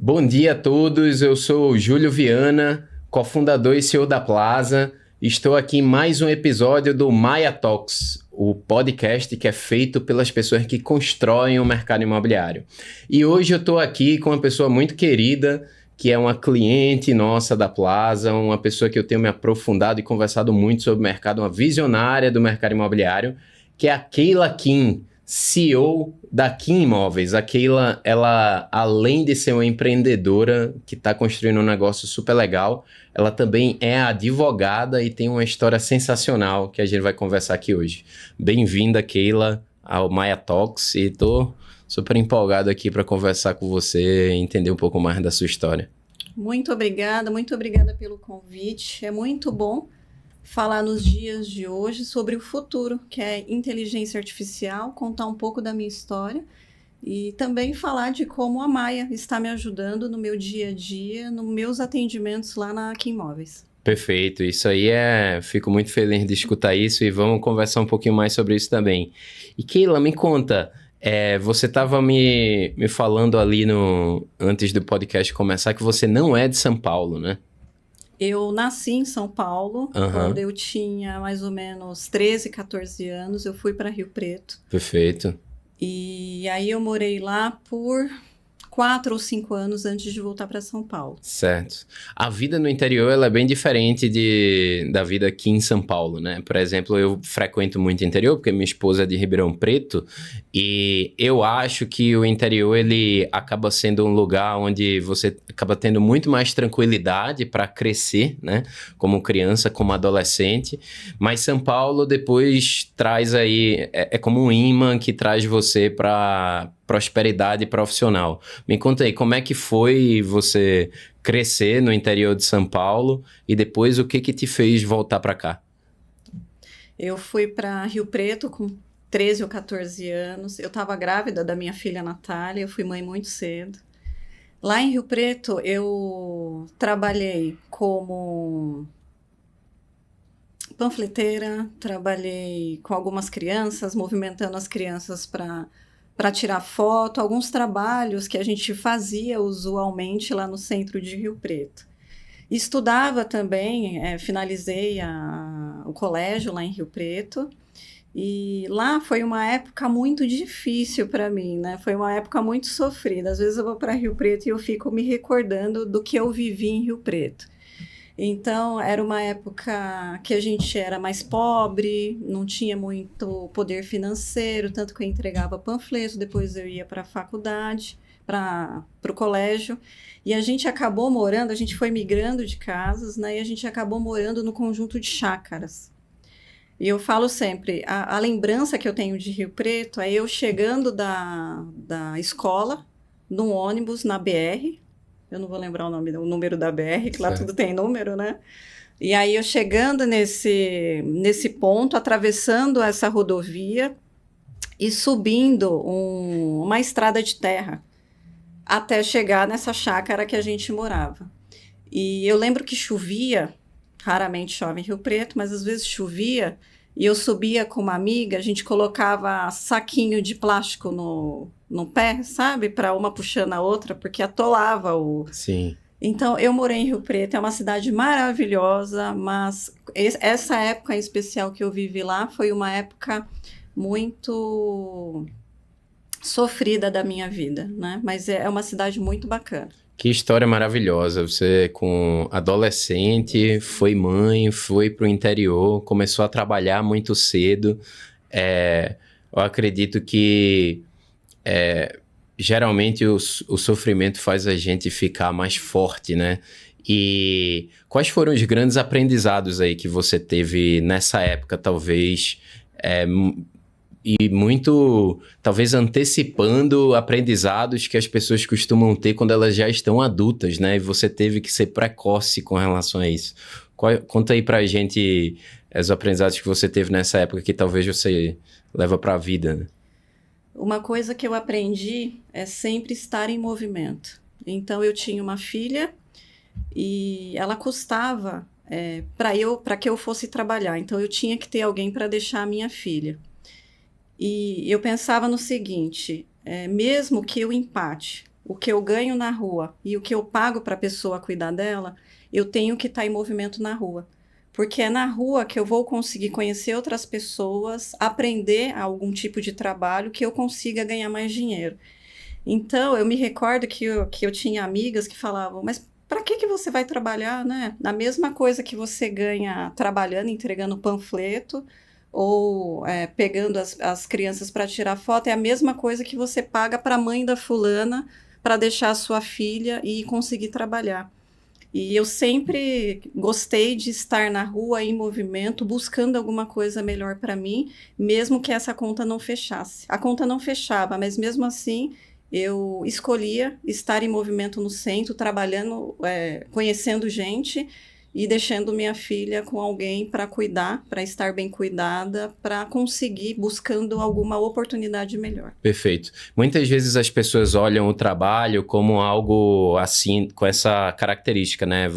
Bom dia a todos, eu sou o Júlio Viana, cofundador e CEO da Plaza. Estou aqui em mais um episódio do Maya Talks, o podcast que é feito pelas pessoas que constroem o mercado imobiliário. E hoje eu estou aqui com uma pessoa muito querida, que é uma cliente nossa da Plaza, uma pessoa que eu tenho me aprofundado e conversado muito sobre o mercado, uma visionária do mercado imobiliário, que é a Keila Kim, CEO da Kim Imóveis. A Keila, ela, além de ser uma empreendedora que está construindo um negócio super legal, ela também é advogada e tem uma história sensacional que a gente vai conversar aqui hoje. Bem-vinda, Keila, ao Maya Talks, e estou super empolgado aqui para conversar com você e entender um pouco mais da sua história. Muito obrigada pelo convite. É muito bom falar nos dias de hoje sobre o futuro, que é inteligência artificial, contar um pouco da minha história e também falar de como a Maya está me ajudando no meu dia a dia, nos meus atendimentos lá na Kim Imóveis. Perfeito, isso aí fico muito feliz de escutar isso e vamos conversar um pouquinho mais sobre isso também. E Keila, me conta, você estava me falando ali antes do podcast começar que você não é de São Paulo, né? Eu nasci em São Paulo, Uhum. Quando eu tinha mais ou menos 13, 14 anos, eu fui para Rio Preto. Perfeito. E aí eu morei lá por 4 ou 5 anos antes de voltar para São Paulo. Certo. A vida no interior ela é bem diferente da vida aqui em São Paulo, né? Por exemplo, eu frequento muito o interior porque minha esposa é de Ribeirão Preto e eu acho que o interior ele acaba sendo um lugar onde você acaba tendo muito mais tranquilidade para crescer, né? Como criança, como adolescente. Mas São Paulo depois traz aí, é como um imã que traz você para prosperidade profissional. Me conta aí, como é que foi você crescer no interior de São Paulo e depois o que te fez voltar para cá? Eu fui para Rio Preto com 13 ou 14 anos. Eu estava grávida da minha filha Natália, eu fui mãe muito cedo. Lá em Rio Preto, eu trabalhei como panfleteira, trabalhei com algumas crianças, movimentando as crianças para tirar foto, alguns trabalhos que a gente fazia usualmente lá no centro de Rio Preto. Estudava também, finalizei o colégio lá em Rio Preto, e lá foi uma época muito difícil para mim, né? Foi uma época muito sofrida. Às vezes eu vou para Rio Preto e eu fico me recordando do que eu vivi em Rio Preto. Então, era uma época que a gente era mais pobre, não tinha muito poder financeiro, tanto que eu entregava panfletos, depois eu ia para a faculdade, para o colégio, e a gente acabou morando, a gente foi migrando de casas, né, e a gente acabou morando no conjunto de chácaras. E eu falo sempre, a lembrança que eu tenho de Rio Preto é eu chegando da escola, num ônibus na BR, eu não vou lembrar o número da BR, que lá Certo. tudo tem número, né? E aí eu chegando nesse ponto, atravessando essa rodovia e subindo uma estrada de terra até chegar nessa chácara que a gente morava. E eu lembro que chovia, raramente chove em Rio Preto, mas às vezes chovia, e eu subia com uma amiga, a gente colocava saquinho de plástico no pé, sabe? Para uma puxando a outra, porque atolava o... Sim. Então, eu morei em Rio Preto, é uma cidade maravilhosa, mas essa época em especial que eu vivi lá foi uma época muito sofrida da minha vida, né? Mas é uma cidade muito bacana. Que história maravilhosa. Você, com adolescente, foi mãe, foi para o interior, começou a trabalhar muito cedo. Eu acredito que geralmente o sofrimento faz a gente ficar mais forte, né? E quais foram os grandes aprendizados aí que você teve nessa época, talvez, e muito, talvez antecipando aprendizados que as pessoas costumam ter quando elas já estão adultas, né? E você teve que ser precoce com relação a isso. Conta aí pra gente os aprendizados que você teve nessa época que talvez você leva pra vida, né? Uma coisa que eu aprendi é sempre estar em movimento. Então, eu tinha uma filha e ela custava para que eu fosse trabalhar. Então, eu tinha que ter alguém para deixar a minha filha. E eu pensava no seguinte, mesmo que eu empate, o que eu ganho na rua e o que eu pago para a pessoa cuidar dela, eu tenho que estar em movimento na rua. Porque é na rua que eu vou conseguir conhecer outras pessoas, aprender algum tipo de trabalho que eu consiga ganhar mais dinheiro. Então, eu me recordo que eu tinha amigas que falavam, mas para que você vai trabalhar, né? Na mesma coisa que você ganha trabalhando, entregando panfleto, ou pegando as crianças para tirar foto, é a mesma coisa que você paga para a mãe da fulana para deixar a sua filha e conseguir trabalhar. E eu sempre gostei de estar na rua, em movimento, buscando alguma coisa melhor para mim, mesmo que essa conta não fechasse. A conta não fechava, mas mesmo assim eu escolhia estar em movimento no centro, trabalhando, conhecendo gente e deixando minha filha com alguém para cuidar, para estar bem cuidada, para conseguir buscando alguma oportunidade melhor. Perfeito. Muitas vezes as pessoas olham o trabalho como algo assim, com essa característica, né?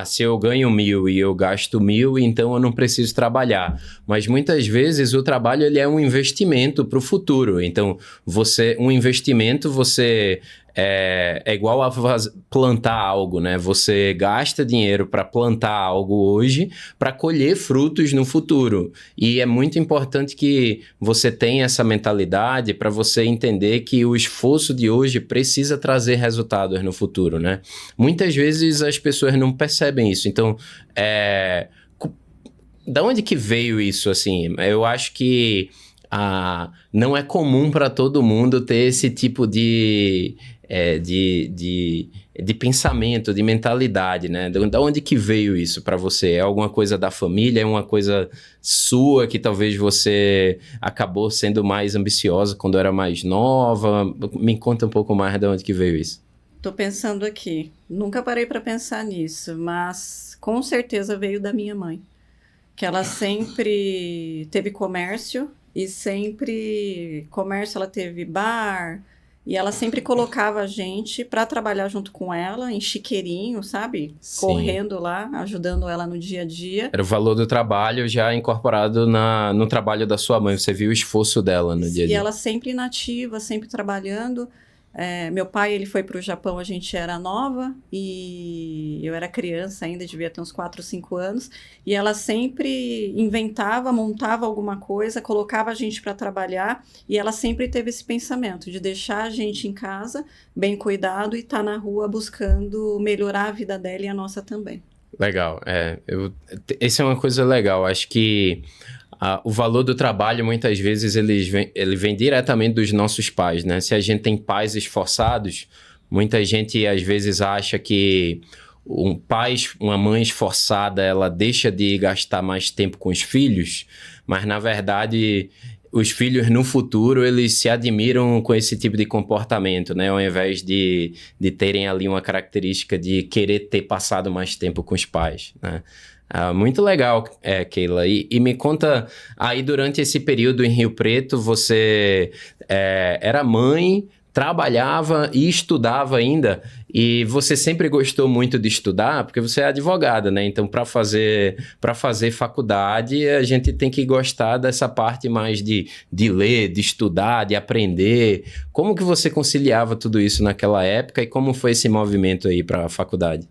Se eu ganho 1.000 e eu gasto 1.000, então eu não preciso trabalhar. Mas muitas vezes o trabalho ele é um investimento para o futuro. Então, um investimento, é igual a plantar algo, né? Você gasta dinheiro para plantar algo hoje para colher frutos no futuro. E é muito importante que você tenha essa mentalidade para você entender que o esforço de hoje precisa trazer resultados no futuro, né? Muitas vezes as pessoas não percebem isso. Então, da onde que veio isso, assim? Eu acho que não é comum para todo mundo ter esse tipo de pensamento, de mentalidade, né? Da onde que veio isso para você? É alguma coisa da família? É uma coisa sua que talvez você acabou sendo mais ambiciosa quando era mais nova? Me conta um pouco mais de onde que veio isso. Estou pensando aqui. Nunca parei para pensar nisso, mas com certeza veio da minha mãe, que ela sempre teve comércio e sempre comércio, ela teve bar e ela sempre colocava a gente para trabalhar junto com ela em chiqueirinho, sabe? Sim. Correndo lá, ajudando ela no dia a dia. Era o valor do trabalho já incorporado no trabalho da sua mãe. Você viu o esforço dela no dia a E dia. ela sempre inativa, sempre trabalhando. Meu pai, ele foi para o Japão, a gente era nova e eu era criança ainda, devia ter uns 4 ou 5 anos. E ela sempre inventava, montava alguma coisa, colocava a gente para trabalhar. E ela sempre teve esse pensamento de deixar a gente em casa, bem cuidado, e estar na rua buscando melhorar a vida dela e a nossa também. Legal. Essa é uma coisa legal. Acho que o valor do trabalho, muitas vezes, ele vem diretamente dos nossos pais, né? Se a gente tem pais esforçados, muita gente, às vezes, acha que uma mãe esforçada, ela deixa de gastar mais tempo com os filhos, mas, na verdade, os filhos, no futuro, eles se admiram com esse tipo de comportamento, né? Ao invés de terem ali uma característica de querer ter passado mais tempo com os pais, né? Muito legal, Keila. E me conta, aí durante esse período em Rio Preto, você era mãe, trabalhava e estudava ainda, e você sempre gostou muito de estudar, porque você é advogada, né? Então, para fazer faculdade, a gente tem que gostar dessa parte mais de ler, de estudar, de aprender. Como que você conciliava tudo isso naquela época e como foi esse movimento aí para a faculdade?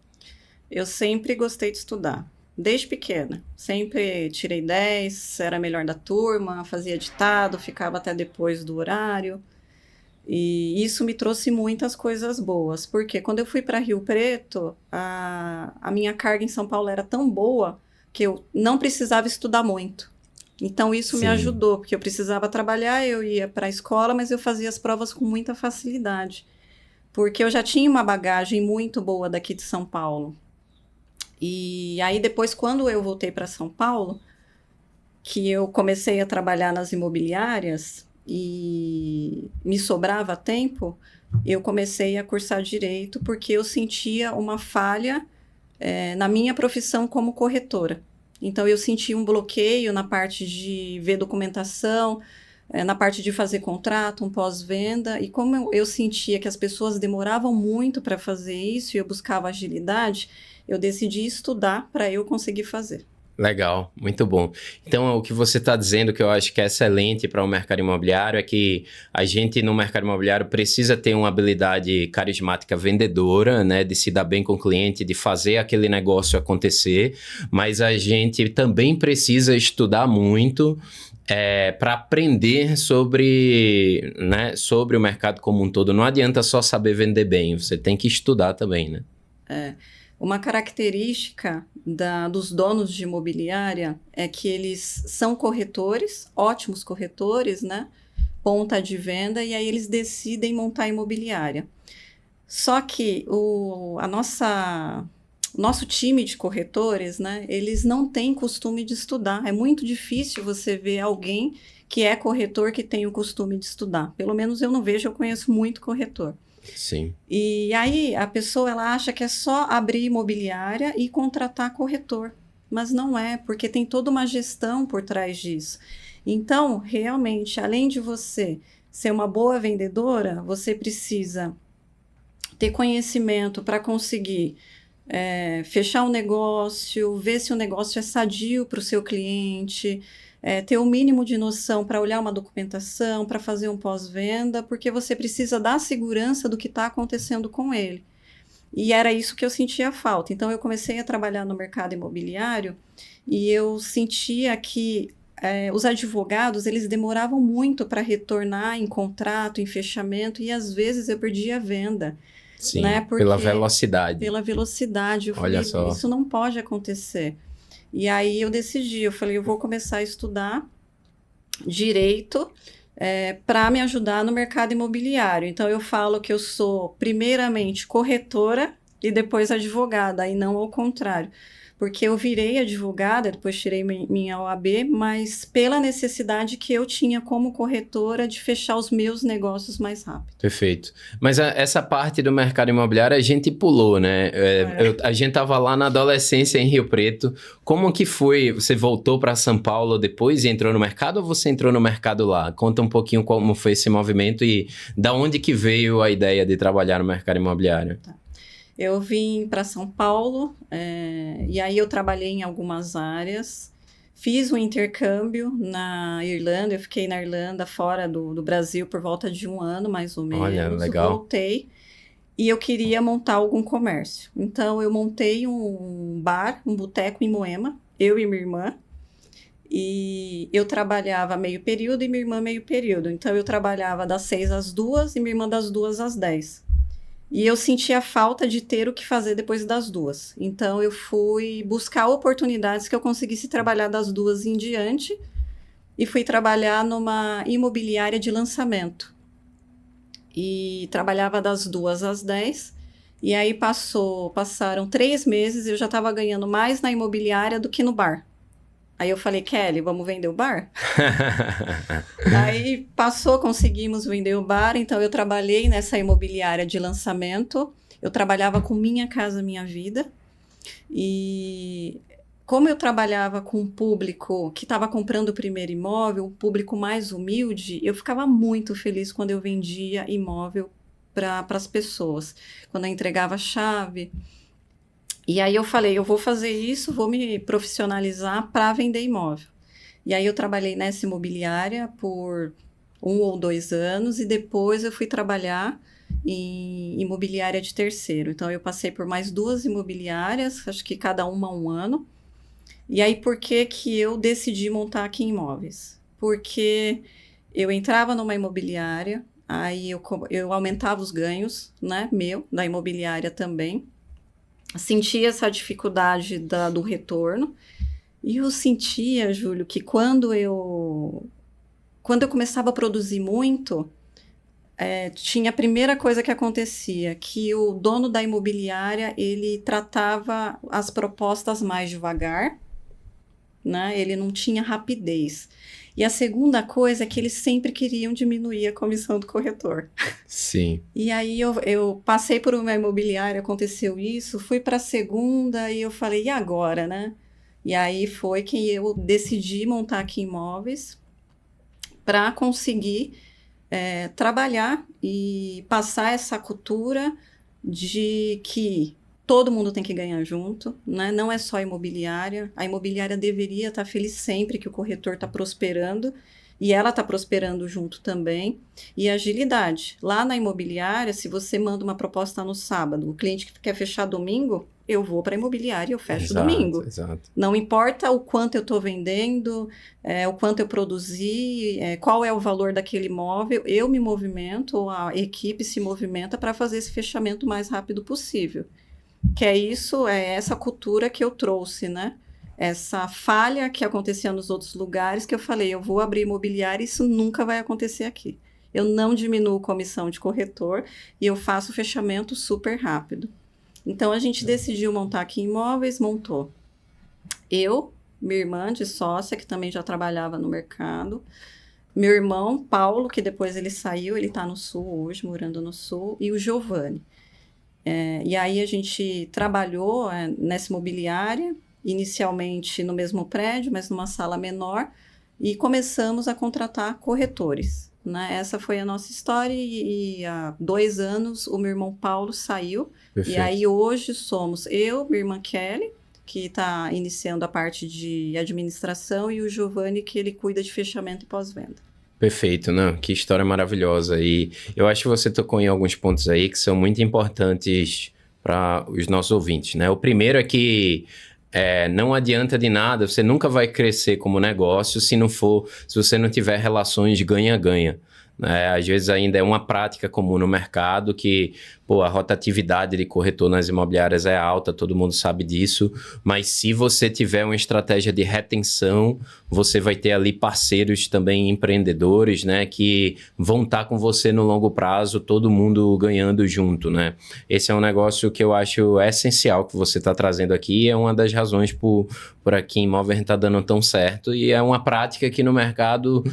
Eu sempre gostei de estudar. Desde pequena, sempre tirei 10, era a melhor da turma, fazia ditado, ficava até depois do horário. E isso me trouxe muitas coisas boas, porque quando eu fui para Rio Preto, a minha carga em São Paulo era tão boa que eu não precisava estudar muito. Então isso me ajudou, porque eu precisava trabalhar, eu ia para a escola, mas eu fazia as provas com muita facilidade, porque eu já tinha uma bagagem muito boa daqui de São Paulo. E aí depois, quando eu voltei para São Paulo, que eu comecei a trabalhar nas imobiliárias e me sobrava tempo, eu comecei a cursar direito porque eu sentia uma falha na minha profissão como corretora. Então eu sentia um bloqueio na parte de ver documentação, na parte de fazer contrato, um pós-venda, e como eu sentia que as pessoas demoravam muito para fazer isso e eu buscava agilidade, eu decidi estudar para eu conseguir fazer. Legal, muito bom. Então, o que você está dizendo que eu acho que é excelente para o mercado imobiliário é que a gente no mercado imobiliário precisa ter uma habilidade carismática vendedora, né, de se dar bem com o cliente, de fazer aquele negócio acontecer, mas a gente também precisa estudar muito para aprender sobre, né, sobre o mercado como um todo. Não adianta só saber vender bem, você tem que estudar também, né? É, uma característica dos donos de imobiliária é que eles são corretores, ótimos corretores, né? Ponta de venda, e aí eles decidem montar imobiliária. Só que o nosso time de corretores, né? Eles não têm costume de estudar. É muito difícil você ver alguém que é corretor que tem o costume de estudar. Pelo menos eu não vejo, eu conheço muito corretor. Sim. E aí a pessoa ela acha que é só abrir imobiliária e contratar corretor, mas não é, porque tem toda uma gestão por trás disso. Então, realmente, além de você ser uma boa vendedora, você precisa ter conhecimento para conseguir fechar um negócio, ver se o negócio é sadio para o seu cliente, ter o mínimo de noção para olhar uma documentação, para fazer um pós-venda, porque você precisa dar segurança do que está acontecendo com ele. E era isso que eu sentia falta. Então, eu comecei a trabalhar no mercado imobiliário e eu sentia que os advogados, eles demoravam muito para retornar em contrato, em fechamento, e às vezes eu perdia a venda. Sim, Né? pela velocidade. Pela velocidade. Eu Olha falei, só. isso não pode acontecer. E aí eu decidi, eu falei, eu vou começar a estudar direito para me ajudar no mercado imobiliário. Então eu falo que eu sou primeiramente corretora e depois advogada, e não ao contrário. Porque eu virei advogada, depois tirei minha OAB, mas pela necessidade que eu tinha como corretora de fechar os meus negócios mais rápido. Perfeito. Mas essa parte do mercado imobiliário a gente pulou, né? A gente estava lá na adolescência em Rio Preto. Como que foi? Você voltou para São Paulo depois e entrou no mercado, ou você entrou no mercado lá? Conta um pouquinho como foi esse movimento e da onde que veio a ideia de trabalhar no mercado imobiliário. Tá. Eu vim para São Paulo, e aí eu trabalhei em algumas áreas. Fiz um intercâmbio na Irlanda, eu fiquei na Irlanda, fora do Brasil, por volta de 1 ano, mais ou menos. Olha, legal. Voltei e eu queria montar algum comércio. Então, eu montei um bar, um boteco em Moema, eu e minha irmã. E eu trabalhava meio período e minha irmã meio período. Então, eu trabalhava das 6 às 2 e minha irmã das 2 às 10. E eu sentia falta de ter o que fazer depois das 2. Então, eu fui buscar oportunidades que eu conseguisse trabalhar das 2 em diante e fui trabalhar numa imobiliária de lançamento. E trabalhava das 2 às 10. E aí passaram 3 meses e eu já estava ganhando mais na imobiliária do que no bar. Aí eu falei, Kelly, vamos vender o bar? Aí conseguimos vender o bar, então eu trabalhei nessa imobiliária de lançamento, eu trabalhava com Minha Casa Minha Vida, e como eu trabalhava com um público que estava comprando o primeiro imóvel, um público mais humilde, eu ficava muito feliz quando eu vendia imóvel para as pessoas, quando eu entregava a chave. E aí eu falei, eu vou fazer isso, vou me profissionalizar para vender imóvel. E aí eu trabalhei nessa imobiliária por 1 ou 2 anos e depois eu fui trabalhar em imobiliária de terceiro. Então eu passei por mais 2 imobiliárias, acho que cada uma 1 ano. E aí por que que eu decidi montar aqui imóveis? Porque eu entrava numa imobiliária, aí eu aumentava os ganhos, né, da imobiliária também. Sentia essa dificuldade do retorno. E eu sentia, Júlio, que quando eu começava a produzir muito, tinha a primeira coisa que acontecia, que o dono da imobiliária, ele tratava as propostas mais devagar, né? Ele não tinha rapidez. E a segunda coisa é que eles sempre queriam diminuir a comissão do corretor. Sim. E aí eu passei por uma imobiliária, aconteceu isso, fui para a segunda e eu falei, e agora, né? E aí foi que eu decidi montar aqui imóveis para conseguir trabalhar e passar essa cultura de que todo mundo tem que ganhar junto, né? Não é só a imobiliária deveria estar feliz sempre que o corretor está prosperando, e ela está prosperando junto também. E agilidade. Lá na imobiliária, se você manda uma proposta no sábado, o cliente que quer fechar domingo, eu vou para a imobiliária e eu fecho domingo. Exato. Não importa o quanto eu estou vendendo, o quanto eu produzi, qual é o valor daquele imóvel, eu me movimento, ou a equipe se movimenta para fazer esse fechamento o mais rápido possível. Que é essa cultura que eu trouxe, né? Essa falha que acontecia nos outros lugares, que eu falei, eu vou abrir imobiliária e isso nunca vai acontecer aqui. Eu não diminuo comissão de corretor e eu faço o fechamento super rápido. Então, a gente decidiu montar aqui imóveis, montou. Eu, minha irmã de sócia, que também já trabalhava no mercado, meu irmão, Paulo, que depois ele saiu, ele está no Sul hoje, morando no Sul, e o Giovanni. E aí a gente trabalhou nessa imobiliária, inicialmente no mesmo prédio, mas numa sala menor, e começamos a contratar corretores, né? Essa foi a nossa história e há 2 anos o meu irmão Paulo saiu. Perfeito. E aí hoje somos eu, minha irmã Kelly, que está iniciando a parte de administração, e o Giovanni, que ele cuida de fechamento e pós-venda. Perfeito, né? Que história maravilhosa. E eu acho que você tocou em alguns pontos aí que são muito importantes para os nossos ouvintes, né? O primeiro é que não adianta de nada, você nunca vai crescer como negócio se você não tiver relações ganha-ganha. Às vezes ainda é uma prática comum no mercado que, a rotatividade de corretor nas imobiliárias é alta, todo mundo sabe disso, mas se você tiver uma estratégia de retenção, você vai ter ali parceiros também empreendedores, né, que vão estar com você no longo prazo, todo mundo ganhando junto, né? Esse é um negócio que eu acho essencial que você está trazendo aqui, é uma das razões por aqui em imóvel está dando tão certo, e é uma prática que no mercado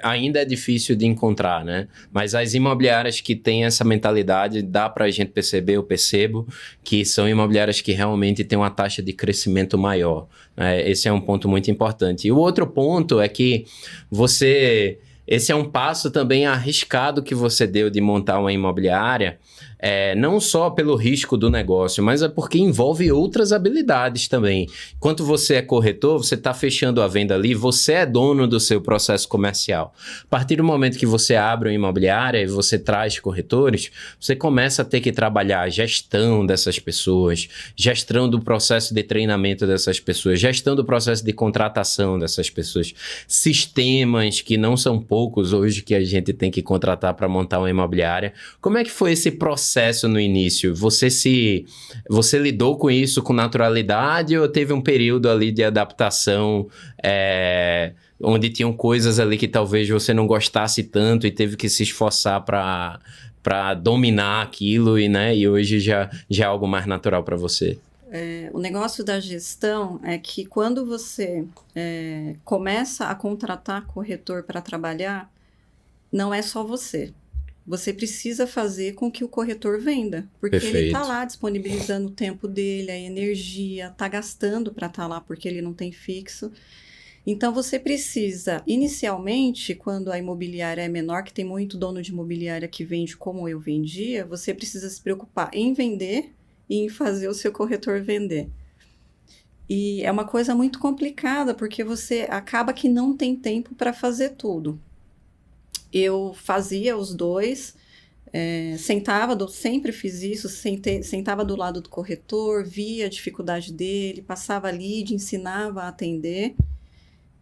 ainda é difícil de encontrar, né? Mas as imobiliárias que têm essa mentalidade, dá para a gente perceber, eu percebo, que são imobiliárias que realmente têm uma taxa de crescimento maior. Esse é um ponto muito importante. E o outro ponto é que esse é um passo também arriscado que você deu de montar uma imobiliária, não só pelo risco do negócio, mas é porque envolve outras habilidades também. Enquanto você é corretor, você está fechando a venda ali, você é dono do seu processo comercial. A partir do momento que você abre uma imobiliária e você traz corretores, você começa a ter que trabalhar a gestão dessas pessoas, gestão do processo de treinamento dessas pessoas, gestão do processo de contratação dessas pessoas, sistemas que não são poucos hoje que a gente tem que contratar para montar uma imobiliária. Como é que foi esse processo no início? Você lidou com isso com naturalidade ou teve um período ali de adaptação onde tinham coisas ali que talvez você não gostasse tanto e teve que se esforçar para dominar aquilo e hoje já é algo mais natural para você? O negócio da gestão é que quando você começa a contratar corretor para trabalhar, não é só você. Você precisa fazer com que o corretor venda, porque Perfeito. Ele está lá disponibilizando o tempo dele, a energia, está gastando para estar lá porque ele não tem fixo. Então, você precisa, inicialmente, quando a imobiliária é menor, que tem muito dono de imobiliária que vende como eu vendia, você precisa se preocupar em vender e em fazer o seu corretor vender. E é uma coisa muito complicada, porque você acaba que não tem tempo para fazer tudo. Eu fazia os dois, sempre fiz isso, sentava do lado do corretor, via a dificuldade dele, passava lead, ensinava a atender.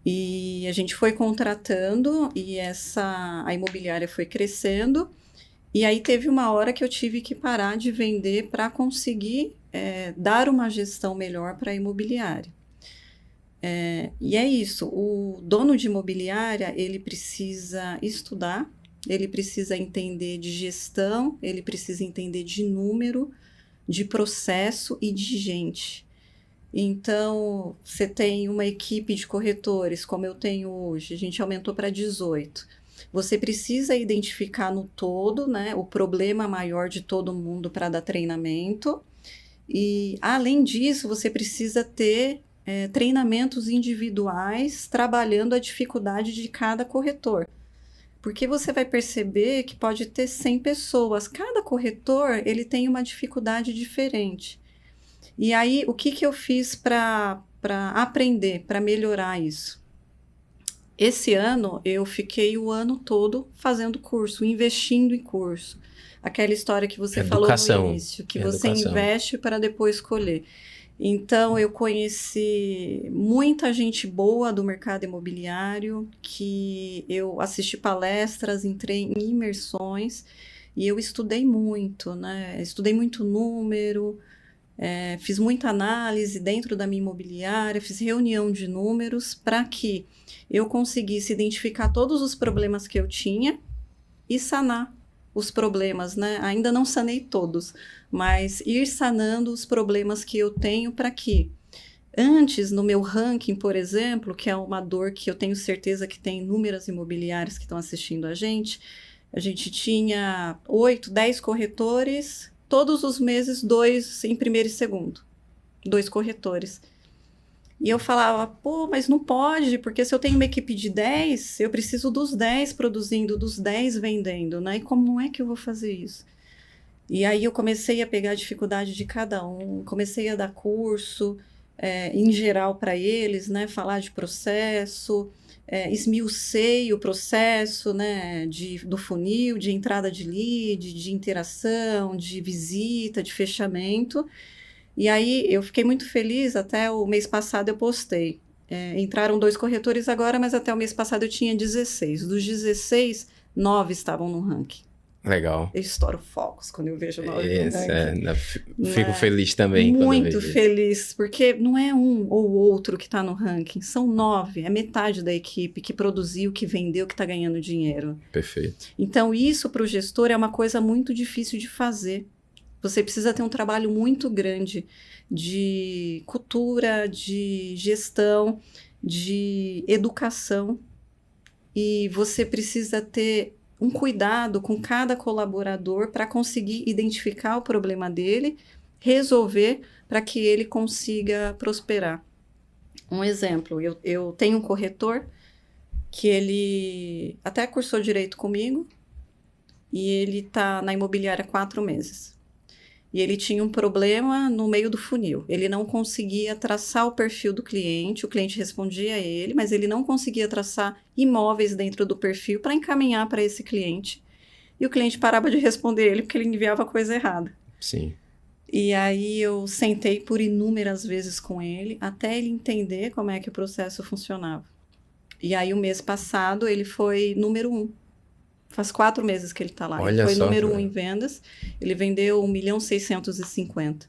E a gente foi contratando e a imobiliária foi crescendo. E aí teve uma hora que eu tive que parar de vender para conseguir dar uma gestão melhor para a imobiliária. E é isso, o dono de imobiliária, ele precisa estudar, ele precisa entender de gestão, ele precisa entender de número, de processo e de gente. Então, você tem uma equipe de corretores, como eu tenho hoje, a gente aumentou para 18. Você precisa identificar no todo, né, o problema maior de todo mundo para dar treinamento. E, além disso, você precisa ter treinamentos individuais trabalhando a dificuldade de cada corretor. Porque você vai perceber que pode ter 100 pessoas. Cada corretor, ele tem uma dificuldade diferente. E aí, o que eu fiz para aprender, para melhorar isso? Esse ano, eu fiquei o ano todo fazendo curso, investindo em curso. Aquela história que você falou no início, que você investe para depois colher. Então, eu conheci muita gente boa do mercado imobiliário, que eu assisti palestras, entrei em imersões e eu estudei muito, né? Estudei muito número, fiz muita análise dentro da minha imobiliária, fiz reunião de números para que eu conseguisse identificar todos os problemas que eu tinha e sanar os problemas, né? Ainda não sanei todos, mas ir sanando os problemas que eu tenho para que antes, no meu ranking, por exemplo, que é uma dor que eu tenho certeza que tem inúmeras imobiliárias que estão assistindo a gente tinha 8, 10 corretores, todos os meses 2 em primeiro e segundo, 2 corretores. E eu falava, pô, mas não pode, porque se eu tenho uma equipe de 10, eu preciso dos 10 produzindo, dos 10 vendendo, né? E como é que eu vou fazer isso? E aí eu comecei a pegar a dificuldade de cada um, comecei a dar curso, em geral para eles, né? Falar de processo, esmiucei o processo, né? Do funil, de entrada de lead, de interação, de visita, de fechamento. E aí eu fiquei muito feliz, até o mês passado eu postei. Entraram 2 corretores agora, mas até o mês passado eu tinha 16. Dos 16, 9 estavam no ranking. Legal. Eu estouro focos quando eu vejo 9 no ranking. Fico feliz também. Muito feliz, porque não é um ou outro que está no ranking, são 9, é metade da equipe que produziu, que vendeu, que está ganhando dinheiro. Perfeito. Então isso para o gestor é uma coisa muito difícil de fazer. Você precisa ter um trabalho muito grande de cultura, de gestão, de educação. E você precisa ter um cuidado com cada colaborador para conseguir identificar o problema dele, resolver para que ele consiga prosperar. Um exemplo, eu tenho um corretor que ele até cursou direito comigo e ele está na imobiliária há 4 meses. E ele tinha um problema no meio do funil. Ele não conseguia traçar o perfil do cliente, o cliente respondia a ele, mas ele não conseguia traçar imóveis dentro do perfil para encaminhar para esse cliente. E o cliente parava de responder ele porque ele enviava coisa errada. Sim. E aí eu sentei por inúmeras vezes com ele, até ele entender como é que o processo funcionava. E aí o mês passado ele foi número 1. Faz 4 meses que ele está lá. Ele foi número 1 em vendas. Ele vendeu 1.650.000.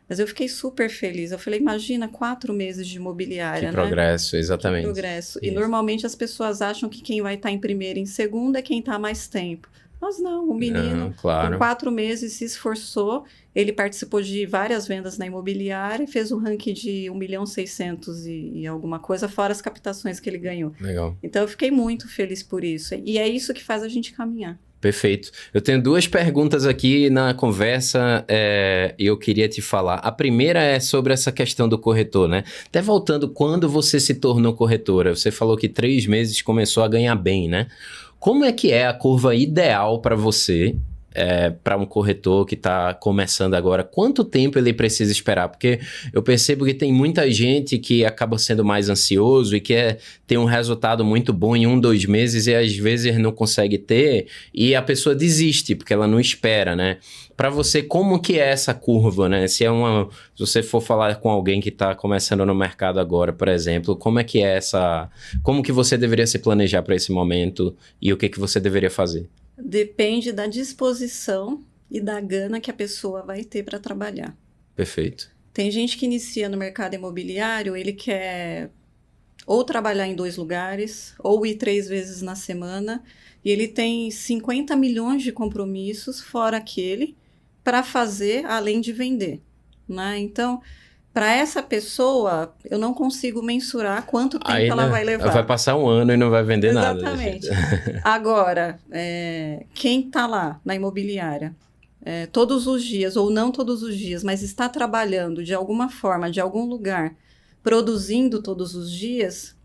Mas eu fiquei super feliz. Eu falei, imagina 4 meses de imobiliária, que progresso, exatamente. Que progresso. Isso. E normalmente as pessoas acham que quem vai estar em primeiro e em segundo é quem está mais tempo. Mas não, o menino, claro. Em 4 meses, se esforçou. Ele participou de várias vendas na imobiliária e fez um ranking de 1.600.000 e alguma coisa, fora as captações que ele ganhou. Legal. Então, eu fiquei muito feliz por isso. E é isso que faz a gente caminhar. Perfeito. Eu tenho 2 perguntas aqui na conversa e eu queria te falar. A primeira é sobre essa questão do corretor, né? Até voltando, quando você se tornou corretora, você falou que 3 meses começou a ganhar bem, né? Como é que é a curva ideal para você, para um corretor que está começando agora? Quanto tempo ele precisa esperar? Porque eu percebo que tem muita gente que acaba sendo mais ansioso e quer ter um resultado muito bom em 1, 2 meses e às vezes não consegue ter e a pessoa desiste porque ela não espera, né? Para você, como que é essa curva, né? Se você for falar com alguém que está começando no mercado agora, por exemplo, como é que é como que você deveria se planejar para esse momento e o que você deveria fazer? Depende da disposição e da gana que a pessoa vai ter para trabalhar. Perfeito. Tem gente que inicia no mercado imobiliário, ele quer ou trabalhar em 2 lugares, ou ir 3 vezes na semana, e ele tem 50 milhões de compromissos, fora aquele, para fazer além de vender, né? Então, para essa pessoa, eu não consigo mensurar quanto tempo ela vai levar. Vai passar 1 ano e não vai vender Exatamente. Nada. Agora, quem está lá na imobiliária, todos os dias, ou não todos os dias, mas está trabalhando de alguma forma, de algum lugar, produzindo todos os dias,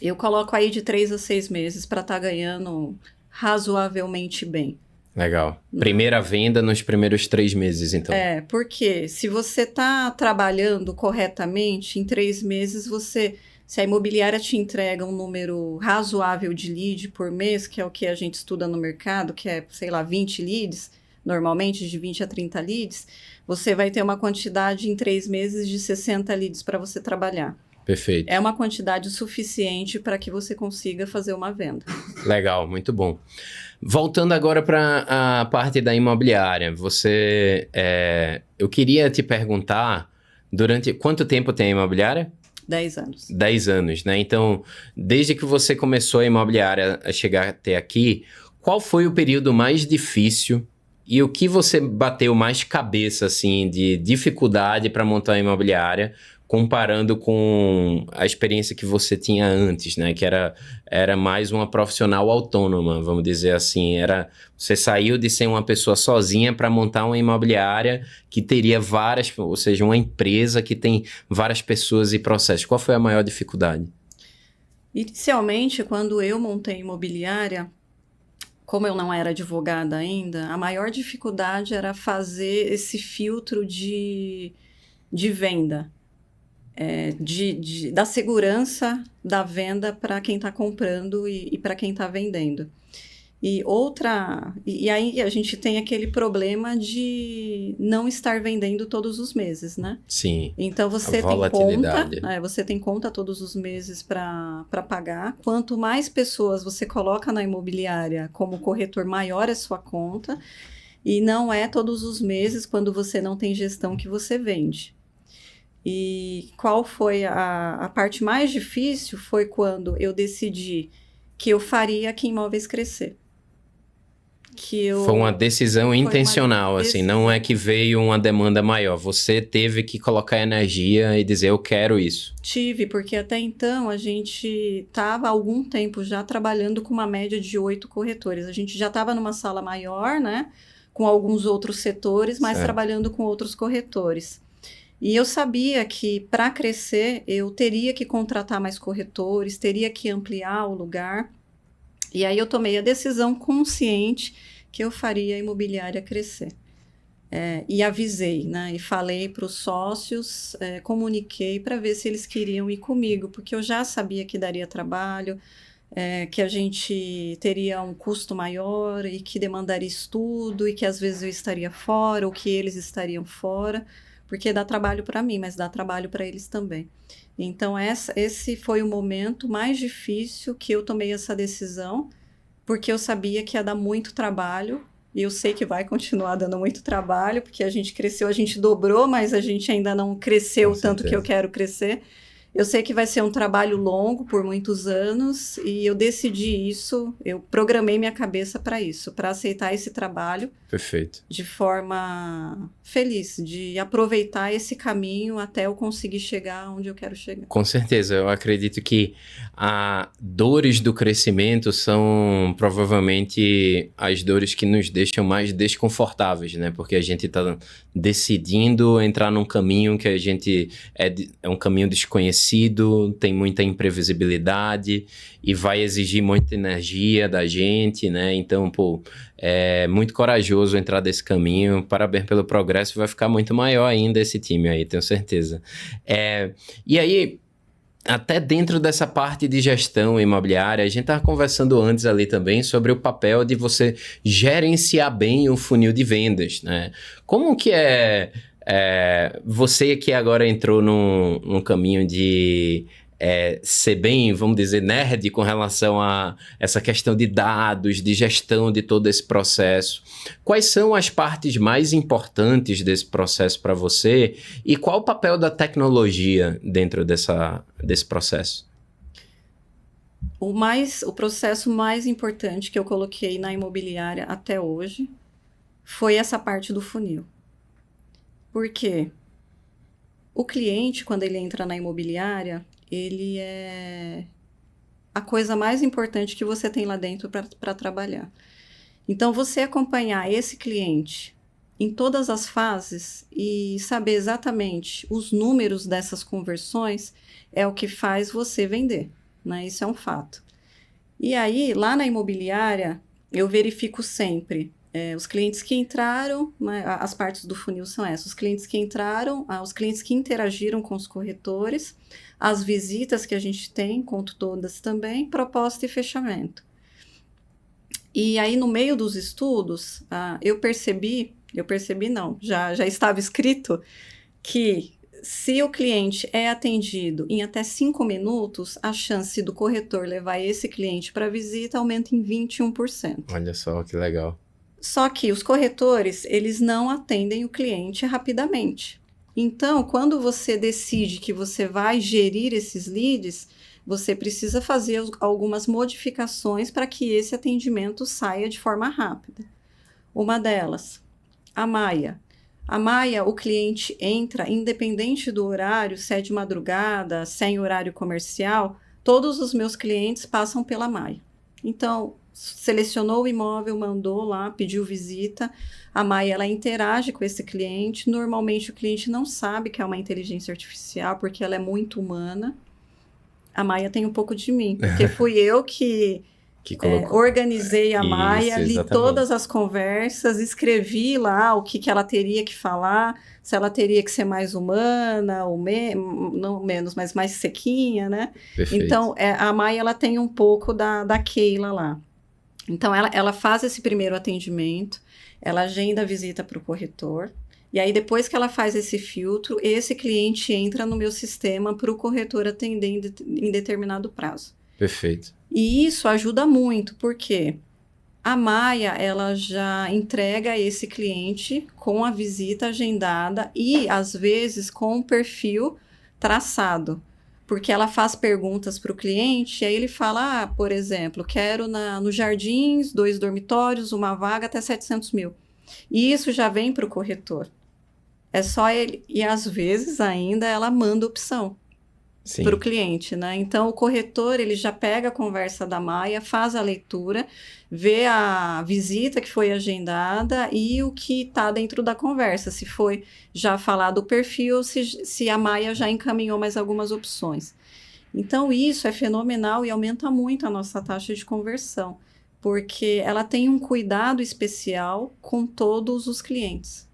Eu coloco aí de 3 a 6 meses para estar ganhando razoavelmente bem. Legal. Primeira venda nos primeiros 3 meses, então. Porque se você está trabalhando corretamente, em 3 meses se a imobiliária te entrega um número razoável de lead por mês, que é o que a gente estuda no mercado, que é, sei lá, 20 leads, normalmente de 20 a 30 leads, você vai ter uma quantidade em 3 meses de 60 leads para você trabalhar. Perfeito. É uma quantidade suficiente para que você consiga fazer uma venda. Legal, muito bom. Voltando agora para a parte da imobiliária, eu queria te perguntar, durante quanto tempo tem a imobiliária? 10 anos. 10 anos, né? Então, desde que você começou a imobiliária a chegar até aqui, qual foi o período mais difícil e o que você bateu mais cabeça, assim, de dificuldade para montar a imobiliária, comparando com a experiência que você tinha antes, né? Que era mais uma profissional autônoma, vamos dizer assim. Você saiu de ser uma pessoa sozinha para montar uma imobiliária que teria várias, ou seja, uma empresa que tem várias pessoas e processos. Qual foi a maior dificuldade? Inicialmente, quando eu montei a imobiliária, como eu não era advogada ainda, a maior dificuldade era fazer esse filtro de venda. Da segurança da venda para quem está comprando e para quem está vendendo. E aí a gente tem aquele problema de não estar vendendo todos os meses, né? Sim. Então você tem conta todos os meses para pagar. Quanto mais pessoas você coloca na imobiliária como corretor, maior é sua conta. E não é todos os meses, quando você não tem gestão, que você vende. E qual foi a parte mais difícil? Foi quando eu decidi que eu faria Aqui Imóveis crescer. Foi uma decisão intencional, assim, não é que veio uma demanda maior. Você teve que colocar energia e dizer, eu quero isso. Tive, porque até então a gente estava há algum tempo já trabalhando com uma média de 8 corretores. A gente já estava numa sala maior, né? Com alguns outros setores, mas trabalhando com outros corretores. E eu sabia que para crescer eu teria que contratar mais corretores, teria que ampliar o lugar. E aí eu tomei a decisão consciente que eu faria a imobiliária crescer. E avisei, né? E falei para os sócios, comuniquei para ver se eles queriam ir comigo, porque eu já sabia que daria trabalho, que a gente teria um custo maior e que demandaria estudo e que às vezes eu estaria fora ou que eles estariam fora. Porque dá trabalho para mim, mas dá trabalho para eles também. Então, esse foi o momento mais difícil que eu tomei essa decisão, porque eu sabia que ia dar muito trabalho, e eu sei que vai continuar dando muito trabalho, porque a gente cresceu, a gente dobrou, mas a gente ainda não cresceu o tanto que eu quero crescer. Eu sei que vai ser um trabalho longo, por muitos anos, e eu decidi isso, eu programei minha cabeça para isso, para aceitar esse trabalho. Perfeito. De forma feliz, de aproveitar esse caminho até eu conseguir chegar onde eu quero chegar. Com certeza, eu acredito que as dores do crescimento são provavelmente as dores que nos deixam mais desconfortáveis, né? Porque a gente está decidindo entrar num caminho que a gente é um caminho desconhecido, tem muita imprevisibilidade e vai exigir muita energia da gente, né? Então, é muito corajoso entrar desse caminho. Parabéns pelo progresso, vai ficar muito maior ainda esse time aí, tenho certeza. E aí, até dentro dessa parte de gestão imobiliária, a gente estava conversando antes ali também sobre o papel de você gerenciar bem o funil de vendas, né? Como que você que agora entrou num caminho de ser bem, vamos dizer, nerd com relação a essa questão de dados, de gestão de todo esse processo. Quais são as partes mais importantes desse processo para você e qual o papel da tecnologia dentro desse processo? O processo mais importante que eu coloquei na imobiliária até hoje foi essa parte do funil. Por quê? O cliente, quando ele entra na imobiliária, ele é a coisa mais importante que você tem lá dentro para trabalhar. Então, você acompanhar esse cliente em todas as fases e saber exatamente os números dessas conversões é o que faz você vender. né? Isso é um fato. E aí, lá na imobiliária, eu verifico sempre os clientes que entraram, né, as partes do funil são essas, os clientes que entraram, os clientes que interagiram com os corretores, as visitas que a gente tem, conto todas também, proposta e fechamento. E aí, no meio dos estudos, eu percebi não, já estava escrito que se o cliente é atendido em até 5 minutos, a chance do corretor levar esse cliente para visita aumenta em 21%. Olha só, que legal. Só que os corretores, eles não atendem o cliente rapidamente. Então, quando você decide que você vai gerir esses leads, você precisa fazer algumas modificações para que esse atendimento saia de forma rápida. Uma delas, a Maia. A Maia, o cliente entra, independente do horário, se é de madrugada, se é em horário comercial, todos os meus clientes passam pela Maia. Então, selecionou o imóvel, mandou lá, pediu visita, a Maia, ela interage com esse cliente. Normalmente, o cliente não sabe que é uma inteligência artificial, porque ela é muito humana. A Maia tem um pouco de mim, porque fui eu que organizei a Maia, li todas as conversas, escrevi lá o que ela teria que falar, se ela teria que ser mais humana, ou não menos, mas mais sequinha, né? Perfeito. Então, a Maia, ela tem um pouco da Keila lá. Então, ela faz esse primeiro atendimento, ela agenda a visita para o corretor, e aí depois que ela faz esse filtro, esse cliente entra no meu sistema para o corretor atender em determinado prazo. Perfeito. E isso ajuda muito, porque a Maia, ela já entrega esse cliente com a visita agendada e, às vezes, com um perfil traçado. Porque ela faz perguntas para o cliente, e aí ele fala, por exemplo, quero no Jardins, 2 dormitórios, uma vaga até 700 mil. E isso já vem para o corretor. É só ele, e às vezes ainda ela manda opção para o cliente, né? Então, o corretor, ele já pega a conversa da Maia, faz a leitura, vê a visita que foi agendada e o que está dentro da conversa, se foi já falado o perfil, se a Maia já encaminhou mais algumas opções. Então, isso é fenomenal e aumenta muito a nossa taxa de conversão, porque ela tem um cuidado especial com todos os clientes.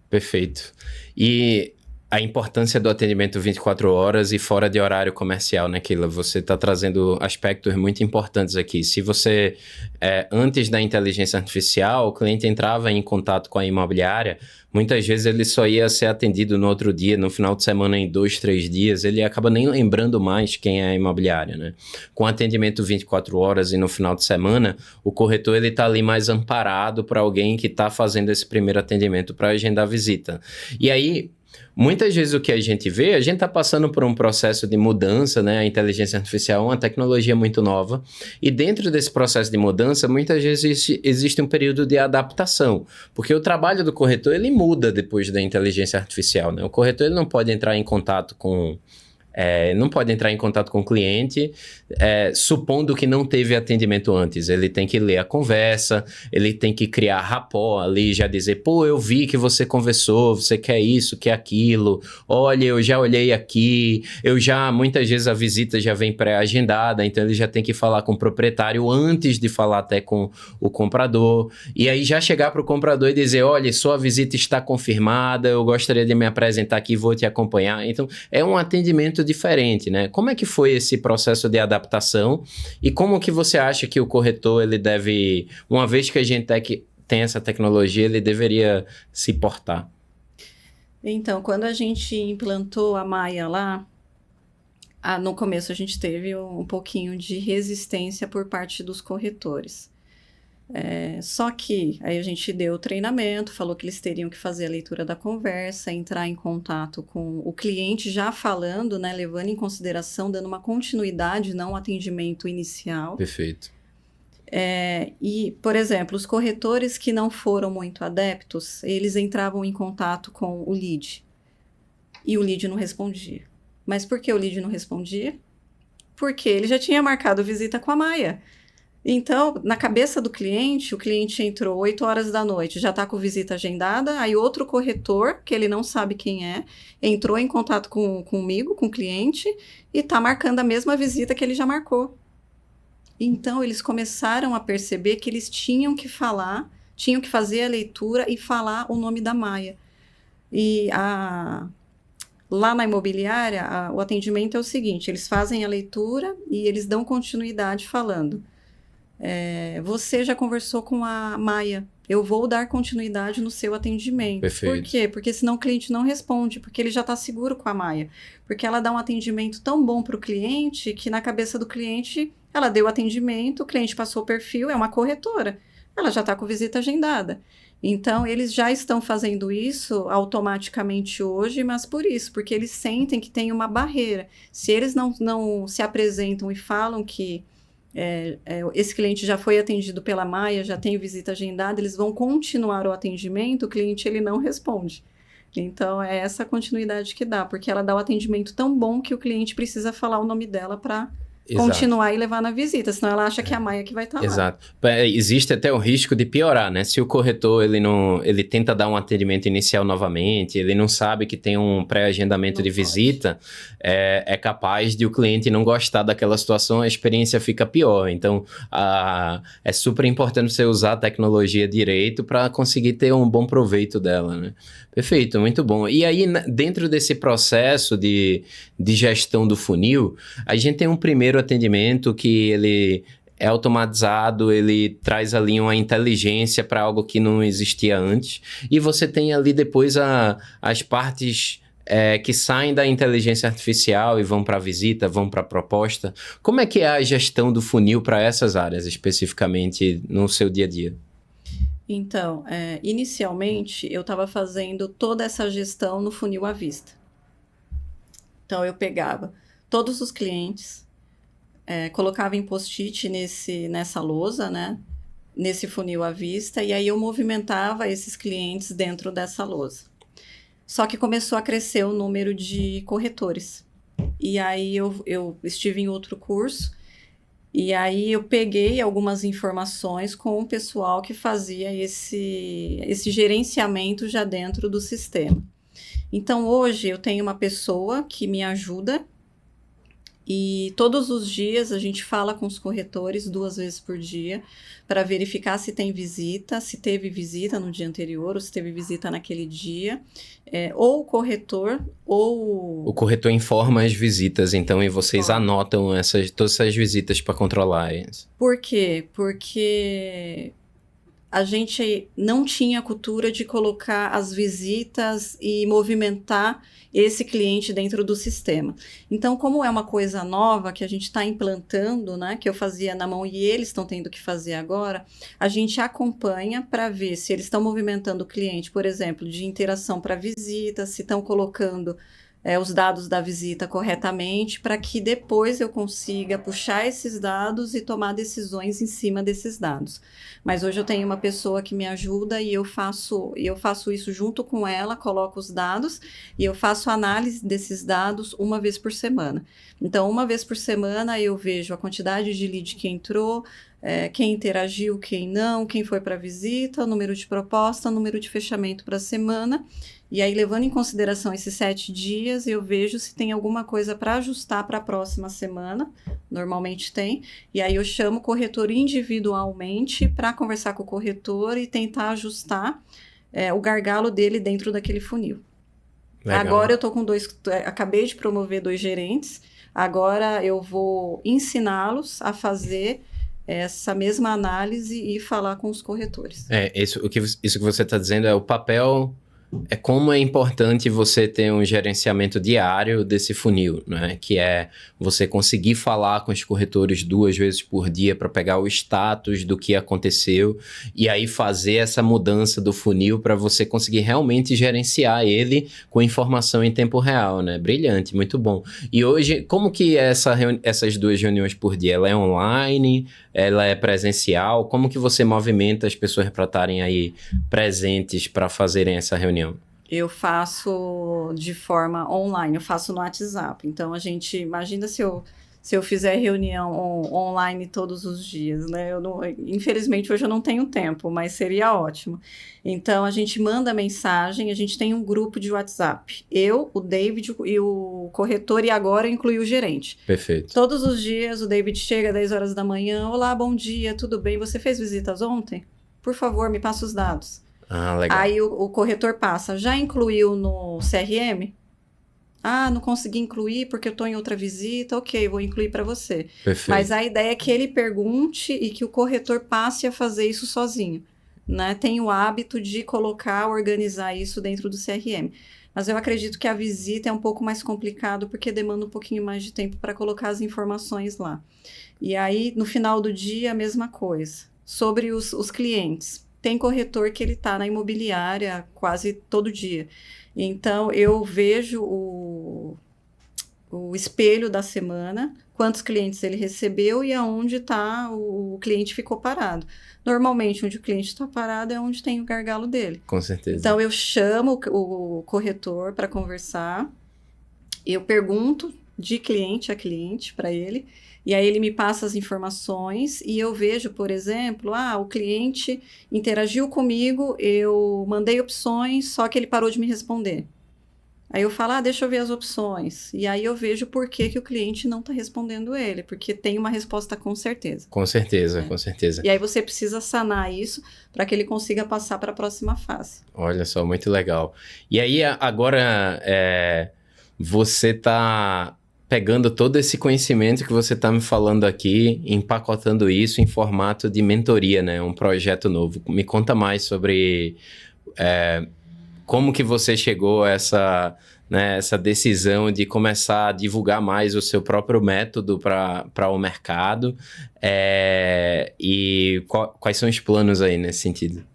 Perfeito. E a importância do atendimento 24 horas e fora de horário comercial, né, Keila? Você está trazendo aspectos muito importantes aqui. Se você, antes da inteligência artificial, o cliente entrava em contato com a imobiliária, muitas vezes ele só ia ser atendido no outro dia, no final de semana, em 2, 3 dias, ele acaba nem lembrando mais quem é a imobiliária, né? Com atendimento 24 horas e no final de semana, o corretor ele está ali mais amparado para alguém que está fazendo esse primeiro atendimento para agendar a visita. E aí, muitas vezes o que a gente vê, a gente está passando por um processo de mudança, né? A inteligência artificial é uma tecnologia muito nova e dentro desse processo de mudança, muitas vezes existe um período de adaptação, porque o trabalho do corretor, ele muda depois da inteligência artificial, né? O corretor ele não pode entrar em contato com o cliente, supondo que não teve atendimento antes. Ele tem que ler a conversa, ele tem que criar rapport ali, já dizer, pô, eu vi que você conversou, você quer isso, quer aquilo, olha, eu já olhei aqui, muitas vezes a visita já vem pré-agendada, então ele já tem que falar com o proprietário antes de falar até com o comprador, e aí já chegar para o comprador e dizer, olha, sua visita está confirmada, eu gostaria de me apresentar aqui, vou te acompanhar. Então, é um atendimento diferente, né? Como é que foi esse processo de adaptação e como que você acha que o corretor, ele deve, uma vez que a gente tem essa tecnologia, ele deveria se portar? Então, quando a gente implantou a Maia lá, no começo a gente teve um pouquinho de resistência por parte dos corretores. Só que aí a gente deu o treinamento, falou que eles teriam que fazer a leitura da conversa, entrar em contato com o cliente já falando, né, levando em consideração, dando uma continuidade, não um atendimento inicial. Perfeito. E, por exemplo, os corretores que não foram muito adeptos, eles entravam em contato com o lead e o lead não respondia. Mas por que o lead não respondia? Porque ele já tinha marcado visita com a Maia. Então, na cabeça do cliente, o cliente entrou 8 horas da noite, já está com visita agendada, aí outro corretor, que ele não sabe quem é, entrou em contato comigo, com o cliente, e está marcando a mesma visita que ele já marcou. Então, eles começaram a perceber que eles tinham que falar, tinham que fazer a leitura e falar o nome da Maia. E lá na imobiliária, o atendimento é o seguinte, eles fazem a leitura e eles dão continuidade falando. Você já conversou com a Maia, eu vou dar continuidade no seu atendimento. Perfeito. Por quê? Porque senão o cliente não responde, porque ele já está seguro com a Maia. Porque ela dá um atendimento tão bom para o cliente que na cabeça do cliente, ela deu o atendimento, o cliente passou o perfil, é uma corretora. Ela já está com visita agendada. Então, eles já estão fazendo isso automaticamente hoje, mas por isso, porque eles sentem que tem uma barreira. Se eles não se apresentam e falam que esse cliente já foi atendido pela Maia, já tem visita agendada, eles vão continuar o atendimento, o cliente ele não responde. Então, é essa continuidade que dá, porque ela dá o atendimento tão bom que o cliente precisa falar o nome dela para continuar e levar na visita, senão ela acha que é a Maia que vai estar lá. Exato. Existe até o risco de piorar, né? Se o corretor ele tenta dar um atendimento inicial novamente, ele não sabe que tem um pré-agendamento de visita, é capaz de o cliente não gostar daquela situação, a experiência fica pior. Então, é super importante você usar a tecnologia direito para conseguir ter um bom proveito dela, né? Perfeito, muito bom. E aí, dentro desse processo de gestão do funil, a gente tem um primeiro atendimento que ele é automatizado, ele traz ali uma inteligência para algo que não existia antes. E você tem ali depois as partes que saem da inteligência artificial e vão para a visita, vão para a proposta. Como é que é a gestão do funil para essas áreas, especificamente no seu dia a dia? Então, inicialmente, eu estava fazendo toda essa gestão no funil à vista. Então, eu pegava todos os clientes, colocava em post-it nessa lousa, né? Nesse funil à vista, e aí eu movimentava esses clientes dentro dessa lousa. Só que começou a crescer o número de corretores. E aí eu estive em outro curso, e aí eu peguei algumas informações com o pessoal que fazia esse gerenciamento já dentro do sistema. Então, hoje eu tenho uma pessoa que me ajuda e todos os dias a gente fala com os corretores 2 vezes por dia para verificar se tem visita, se teve visita no dia anterior ou se teve visita naquele dia, ou o corretor ou... O corretor informa as visitas, então, e vocês anotam todas essas visitas para controlar isso. Por quê? Porque a gente não tinha a cultura de colocar as visitas e movimentar esse cliente dentro do sistema. Então, como é uma coisa nova que a gente está implantando, né, que eu fazia na mão e eles estão tendo que fazer agora, a gente acompanha para ver se eles estão movimentando o cliente, por exemplo, de interação para visita, se estão colocando os dados da visita corretamente, para que depois eu consiga puxar esses dados e tomar decisões em cima desses dados. Mas hoje eu tenho uma pessoa que me ajuda e eu faço isso junto com ela, coloco os dados e eu faço análise desses dados 1 vez por semana. Então, 1 vez por semana eu vejo a quantidade de lead que entrou, quem interagiu, quem não, quem foi para a visita, o número de proposta, o número de fechamento para a semana. E aí, levando em consideração esses 7 dias, eu vejo se tem alguma coisa para ajustar para a próxima semana. Normalmente tem. E aí, eu chamo o corretor individualmente para conversar com o corretor e tentar ajustar o gargalo dele dentro daquele funil. Legal. Agora, eu estou com acabei de promover 2 gerentes. Agora, eu vou ensiná-los a fazer essa mesma análise e falar com os corretores. Isso que você está dizendo é o papel... É como é importante você ter um gerenciamento diário desse funil, né? Que é você conseguir falar com os corretores 2 vezes por dia para pegar o status do que aconteceu e aí fazer essa mudança do funil para você conseguir realmente gerenciar ele com informação em tempo real, né? Brilhante, muito bom. E hoje, como que é essas 2 reuniões por dia? Ela é online? Ela é presencial? Como que você movimenta as pessoas para estarem aí presentes para fazerem essa reunião? Eu faço de forma online, eu faço no WhatsApp. Então, a gente, imagina se se eu fizer reunião online todos os dias, né? Infelizmente, hoje eu não tenho tempo, mas seria ótimo. Então, a gente manda mensagem, a gente tem um grupo de WhatsApp. Eu, o David e o corretor, e agora inclui o gerente. Perfeito. Todos os dias, o David chega às 10 horas da manhã. Olá, bom dia, tudo bem? Você fez visitas ontem? Por favor, me passa os dados. Ah, legal. Aí o corretor passa, já incluiu no CRM? Ah, não consegui incluir porque eu estou em outra visita. Ok, vou incluir para você. Perfeito. Mas a ideia é que ele pergunte e que o corretor passe a fazer isso sozinho, né? Tem o hábito de colocar, organizar isso dentro do CRM. Mas eu acredito que a visita é um pouco mais complicado porque demanda um pouquinho mais de tempo para colocar as informações lá. E aí, no final do dia, a mesma coisa. Sobre os clientes. Tem corretor que ele está na imobiliária quase todo dia. Então, eu vejo o espelho da semana, quantos clientes ele recebeu e aonde está o cliente ficou parado. Normalmente, onde o cliente está parado é onde tem o gargalo dele. Com certeza. Então, eu chamo o corretor para conversar, eu pergunto de cliente a cliente para ele, e aí ele me passa as informações e eu vejo, por exemplo, o cliente interagiu comigo, eu mandei opções, só que ele parou de me responder. Aí eu falo, deixa eu ver as opções. E aí eu vejo por que o cliente não está respondendo ele, porque tem uma resposta com certeza. Com certeza, com certeza. E aí você precisa sanar isso para que ele consiga passar para a próxima fase. Olha só, muito legal. E aí agora você está pegando todo esse conhecimento que você está me falando aqui, empacotando isso em formato de mentoria, né? Um projeto novo. Me conta mais sobre como que você chegou a essa decisão de começar a divulgar mais o seu próprio método para o mercado e quais são os planos aí nesse sentido?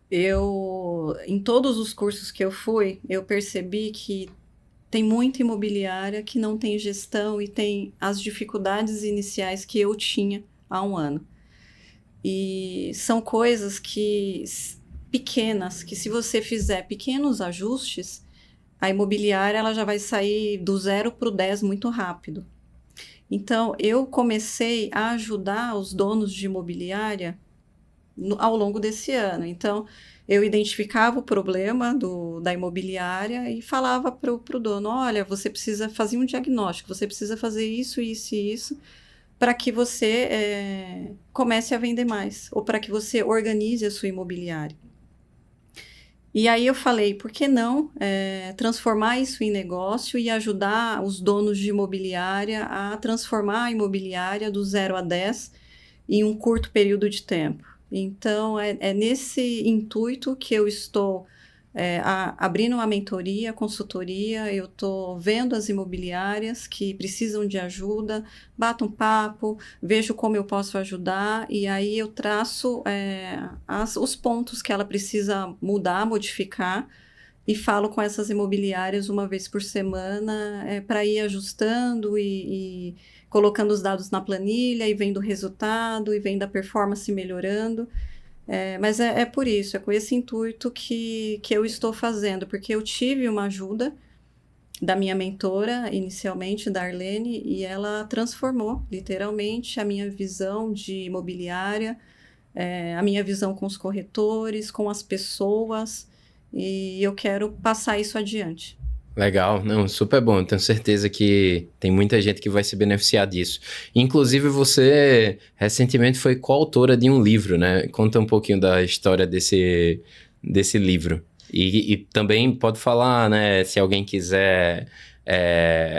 Em todos os cursos que eu fui, eu percebi que tem muita imobiliária que não tem gestão e tem as dificuldades iniciais que eu tinha há um ano. E são coisas pequenas, que se você fizer pequenos ajustes, a imobiliária ela já vai sair do 0 para o 10 muito rápido. Então, eu comecei a ajudar os donos de imobiliária ao longo desse ano. Então, eu identificava o problema da imobiliária e falava para o dono, olha, você precisa fazer um diagnóstico, você precisa fazer isso, isso e isso, para que você comece a vender mais, ou para que você organize a sua imobiliária. E aí eu falei, por que não transformar isso em negócio e ajudar os donos de imobiliária a transformar a imobiliária do 0 a 10 em um curto período de tempo. Então, é nesse intuito que eu estou abrindo uma mentoria, consultoria, eu estou vendo as imobiliárias que precisam de ajuda, bato um papo, vejo como eu posso ajudar e aí eu traço os pontos que ela precisa mudar, modificar e falo com essas imobiliárias uma vez por semana para ir ajustando e colocando os dados na planilha e vendo o resultado e vendo a performance melhorando. Mas é por isso, é com esse intuito que eu estou fazendo, porque eu tive uma ajuda da minha mentora, inicialmente, da Arlene, e ela transformou, literalmente, a minha visão de imobiliária, a minha visão com os corretores, com as pessoas, e eu quero passar isso adiante. Legal, não, super bom, tenho certeza que tem muita gente que vai se beneficiar disso. Inclusive você recentemente foi coautora de um livro, né? Conta um pouquinho da história desse livro. E também pode falar, né, se alguém quiser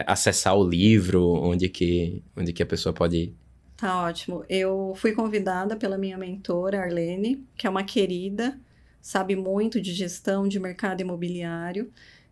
acessar o livro, onde que a pessoa pode ir. Tá ótimo. Eu fui convidada pela minha mentora, Arlene, que é uma querida, sabe muito de gestão de mercado imobiliário.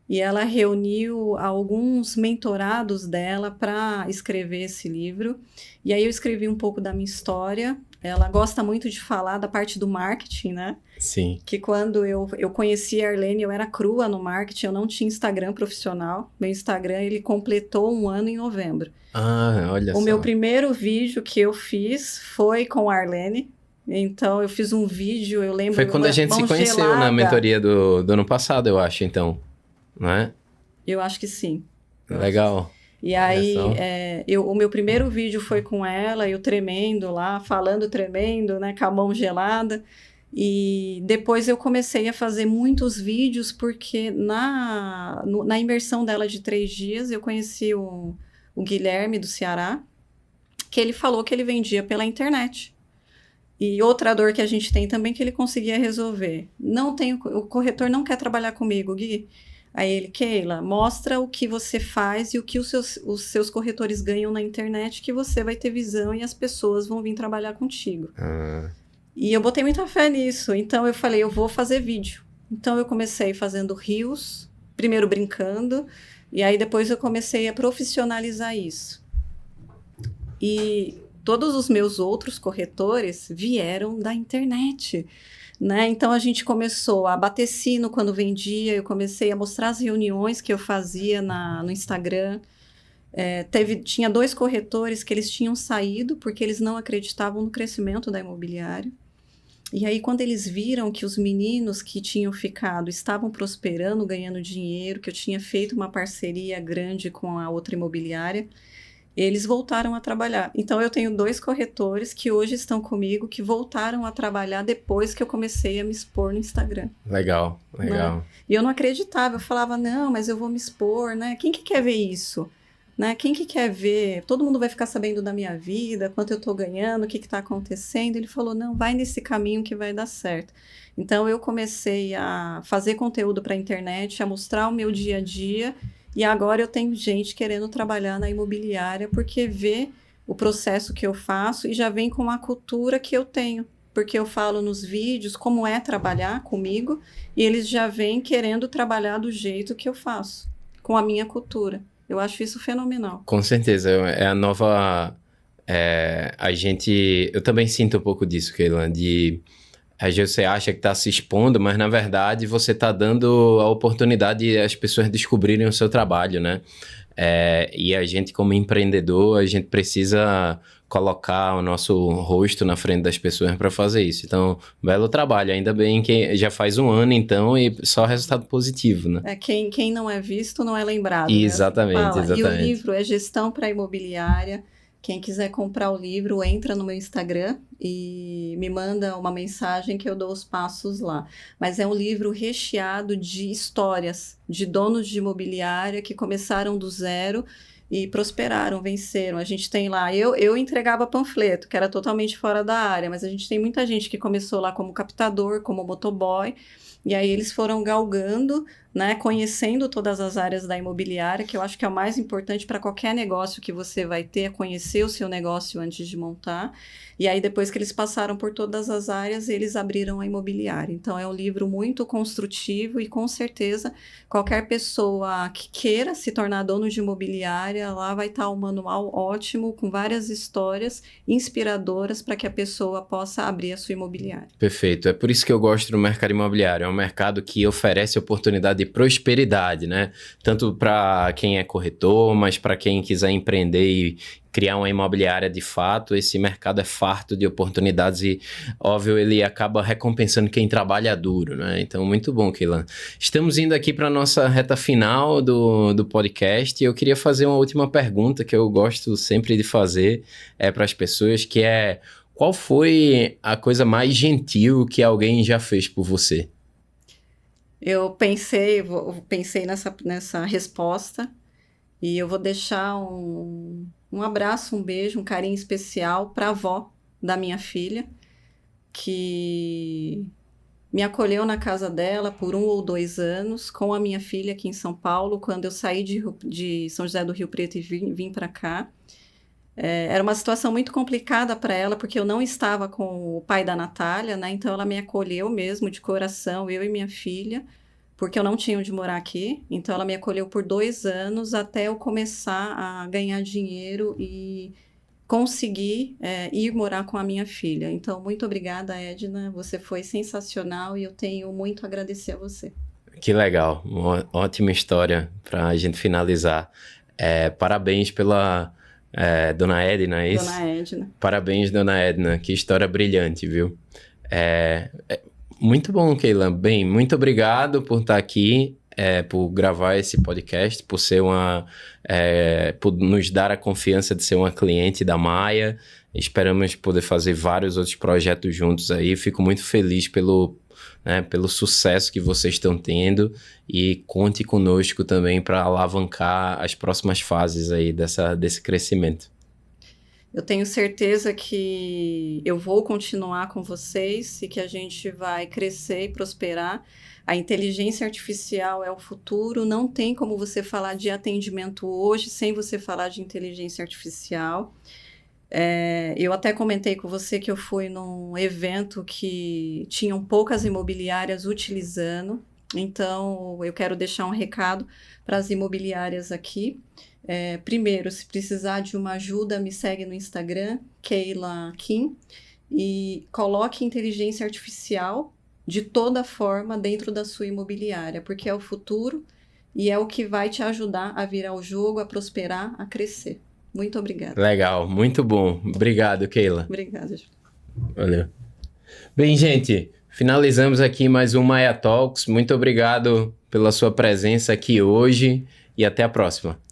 E ela reuniu alguns mentorados dela para escrever esse livro. E aí eu escrevi um pouco da minha história. Ela gosta muito de falar da parte do marketing, né? Sim. Que quando eu conheci a Arlene, eu era crua no marketing, eu não tinha Instagram profissional. Meu Instagram, ele completou 1 ano em novembro. Ah, olha só. O meu primeiro vídeo que eu fiz foi com a Arlene. Então, eu fiz um vídeo, eu lembro... Foi quando a gente se conheceu gelada. na mentoria do ano passado, eu acho, então. Não é? Eu acho que sim. Legal. E Olha aí, só. o meu primeiro vídeo foi com ela, eu tremendo lá, falando tremendo, né, com a mão gelada. E depois eu comecei a fazer muitos vídeos, porque na imersão dela de 3 dias, eu conheci o Guilherme do Ceará, que ele falou que ele vendia pela internet. E outra dor que a gente tem também que ele conseguia resolver. Não tem, o corretor não quer trabalhar comigo, Gui. Aí ele, Keila, mostra o que você faz e o que os seus corretores ganham na internet, que você vai ter visão e as pessoas vão vir trabalhar contigo. Ah, E eu botei muita fé nisso. Então eu falei, eu vou fazer vídeo. Então eu comecei fazendo reels, primeiro brincando, e aí depois eu comecei a profissionalizar isso. E todos os meus outros corretores vieram da internet, né? Então a gente começou a bater sino quando vendia, eu comecei a mostrar as reuniões que eu fazia no Instagram. Tinha 2 corretores que eles tinham saído porque eles não acreditavam no crescimento da imobiliária. E aí, quando eles viram que os meninos que tinham ficado estavam prosperando, ganhando dinheiro, que eu tinha feito uma parceria grande com a outra imobiliária, eles voltaram a trabalhar. Então, eu tenho 2 corretores que hoje estão comigo, que voltaram a trabalhar depois que eu comecei a me expor no Instagram. legal, legal. Né? E eu não acreditava, eu falava, não, mas eu vou me expor, né? Quem que quer ver isso? Né? Quem que quer ver? Todo mundo vai ficar sabendo da minha vida, quanto eu estou ganhando, o que está acontecendo. Ele falou, não, vai nesse caminho que vai dar certo. Então, eu comecei a fazer conteúdo para a internet, a mostrar o meu dia a dia, e agora eu tenho gente querendo trabalhar na imobiliária porque vê o processo que eu faço e já vem com a cultura que eu tenho. Porque eu falo nos vídeos como é trabalhar comigo, e eles já vêm querendo trabalhar do jeito que eu faço, com a minha cultura. Eu acho isso fenomenal. Com certeza, é a nova. Eu também sinto um pouco disso, Keila, de às vezes você acha que está se expondo, mas na verdade você está dando a oportunidade de as pessoas descobrirem o seu trabalho, né? E a gente, como empreendedor, a gente precisa colocar o nosso rosto na frente das pessoas para fazer isso. Então, belo trabalho. Ainda bem que já faz 1 ano, então, e só resultado positivo, né? Quem não é visto não é lembrado, né? Assim que Exatamente, fala. E o exatamente. livro é Gestão para Imobiliária. Quem quiser comprar o livro, entra no meu Instagram e me manda uma mensagem que eu dou os passos lá. Mas é um livro recheado de histórias de donos de imobiliária que começaram do zero e prosperaram, venceram. A gente tem lá, eu entregava panfleto, que era totalmente fora da área, mas a gente tem muita gente que começou lá como captador, como motoboy, e aí eles foram galgando, né, conhecendo todas as áreas da imobiliária, que eu acho que é o mais importante para qualquer negócio que você vai ter, é conhecer o seu negócio antes de montar. E aí, depois que eles passaram por todas as áreas, eles abriram a imobiliária. Então, é um livro muito construtivo e, com certeza, qualquer pessoa que queira se tornar dono de imobiliária, lá vai estar um manual ótimo, com várias histórias inspiradoras para que a pessoa possa abrir a sua imobiliária. Perfeito. É por isso que eu gosto do mercado imobiliário. É um mercado que oferece oportunidade de prosperidade, né? Tanto para quem é corretor, mas para quem quiser empreender e criar uma imobiliária de fato, esse mercado é farto de oportunidades e, óbvio, ele acaba recompensando quem trabalha duro, né? Então, muito bom, Keila. Estamos indo aqui para a nossa reta final do podcast e eu queria fazer uma última pergunta que eu gosto sempre de fazer para as pessoas, que é: qual foi a coisa mais gentil que alguém já fez por você? Eu pensei nessa resposta e eu vou deixar um abraço, um beijo, um carinho especial para a avó da minha filha, que me acolheu na casa dela por 1 ou 2 anos, com a minha filha aqui em São Paulo, quando eu saí de São José do Rio Preto e vim para cá. Era uma situação muito complicada para ela, porque eu não estava com o pai da Natália, né? Então ela me acolheu mesmo de coração, eu e minha filha, porque eu não tinha onde morar aqui. Então ela me acolheu por 2 anos até eu começar a ganhar dinheiro e conseguir ir morar com a minha filha. Então, muito obrigada, Edna. Você foi sensacional e eu tenho muito a agradecer a você. Que legal, uma ótima história para a gente finalizar. Parabéns pela Dona Edna, é isso? Dona Edna. Parabéns, Dona Edna, que história brilhante, viu? Muito bom, Keila. Bem, muito obrigado por estar aqui. por gravar esse podcast, por ser por nos dar a confiança de ser uma cliente da Maia. Esperamos poder fazer vários outros projetos juntos aí. Fico muito feliz pelo sucesso que vocês estão tendo e conte conosco também para alavancar as próximas fases aí desse crescimento. Eu tenho certeza que eu vou continuar com vocês e que a gente vai crescer e prosperar. A inteligência artificial é o futuro, não tem como você falar de atendimento hoje sem você falar de inteligência artificial. Eu até comentei com você que eu fui num evento que tinham poucas imobiliárias utilizando, então eu quero deixar um recado para as imobiliárias aqui. Primeiro, se precisar de uma ajuda, me segue no Instagram, Keila Kim, e coloque inteligência artificial de toda forma dentro da sua imobiliária, porque é o futuro e é o que vai te ajudar a virar o jogo, a prosperar, a crescer. Muito obrigada. Legal, muito bom. Obrigado, Keila. Obrigada, Júlio. Valeu. Bem, gente, finalizamos aqui mais um Maia Talks. Muito obrigado pela sua presença aqui hoje e até a próxima.